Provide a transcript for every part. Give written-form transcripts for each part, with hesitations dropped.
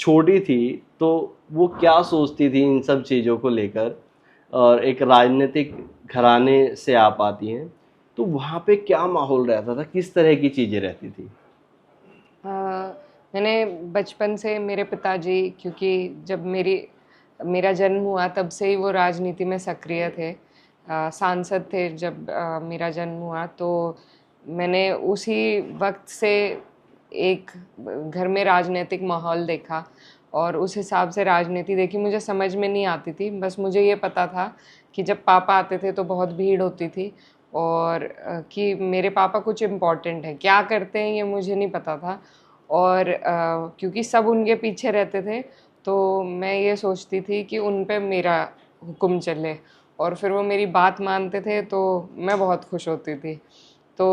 छोटी थी तो वो क्या सोचती थी इन सब चीज़ों को लेकर, और एक राजनीतिक घराने से आप आती हैं, तो वहाँ पे क्या माहौल रहता था, किस तरह की चीज़ें रहती थी? अ, मैंने बचपन से मेरे पिताजी, क्योंकि जब मेरा जन्म हुआ तब से ही वो राजनीति में सक्रिय थे। सांसद थे जब मेरा जन्म हुआ, तो मैंने उसी वक़्त से एक घर में राजनीतिक माहौल देखा और उस हिसाब से राजनीति देखी। मुझे समझ में नहीं आती थी, बस मुझे ये पता था कि जब पापा आते थे तो बहुत भीड़ होती थी, और कि मेरे पापा कुछ इम्पोर्टेंट है। क्या करते हैं ये मुझे नहीं पता था, और क्योंकि सब उनके पीछे रहते थे, तो मैं ये सोचती थी कि उन पे मेरा हुक्म चले, और फिर वो मेरी बात मानते थे तो मैं बहुत खुश होती थी। तो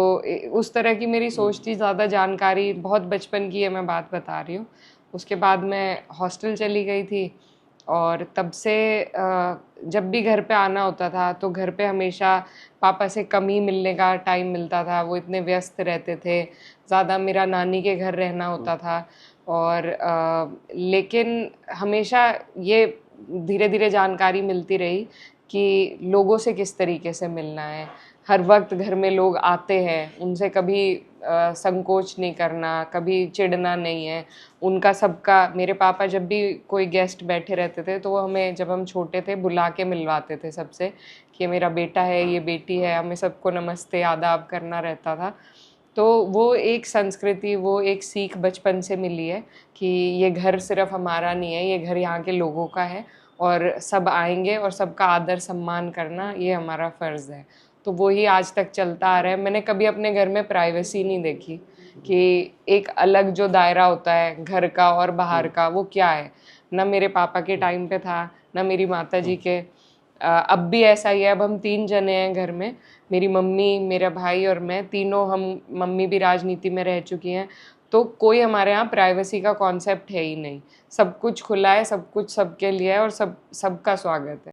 उस तरह की मेरी सोच थी। ज़्यादा जानकारी बहुत बचपन की है, मैं बात बता रही हूँ। उसके बाद मैं हॉस्टल चली गई थी, और तब से जब भी घर पे आना होता था तो घर पे हमेशा पापा से कम ही मिलने का टाइम मिलता था। वो इतने व्यस्त रहते थे, ज़्यादा मेरा नानी के घर रहना होता था। और लेकिन हमेशा ये धीरे धीरे जानकारी मिलती रही कि लोगों से किस तरीके से मिलना है। हर वक्त घर में लोग आते हैं, उनसे कभी संकोच नहीं करना, कभी चिढ़ना नहीं है। उनका सबका, मेरे पापा जब भी कोई गेस्ट बैठे रहते थे तो वो हमें, जब हम छोटे थे, बुला के मिलवाते थे सबसे कि ये मेरा बेटा है, ये बेटी है। हमें सबको नमस्ते आदाब करना रहता था। तो वो एक संस्कृति, वो एक सीख बचपन से मिली है कि ये घर सिर्फ हमारा नहीं है, ये घर यहाँ के लोगों का है, और सब आएंगे और सबका आदर सम्मान करना ये हमारा फ़र्ज़ है। तो वो ही आज तक चलता आ रहा है। मैंने कभी अपने घर में प्राइवेसी नहीं देखी कि एक अलग जो दायरा होता है घर का और बाहर हुँ, का, वो क्या है। ना मेरे पापा के हुँ, टाइम पे था, ना मेरी माता हुँ। जी के। अब भी ऐसा ही है। अब हम 3 जने हैं घर में, मेरी मम्मी, मेरा भाई और मैं, तीनों हम। मम्मी भी राजनीति में रह चुकी हैं, तो कोई हमारे यहाँ प्राइवेसी का कॉन्सेप्ट है ही नहीं। सब कुछ खुला है, सब कुछ सबके लिए है, और सबका स्वागत है।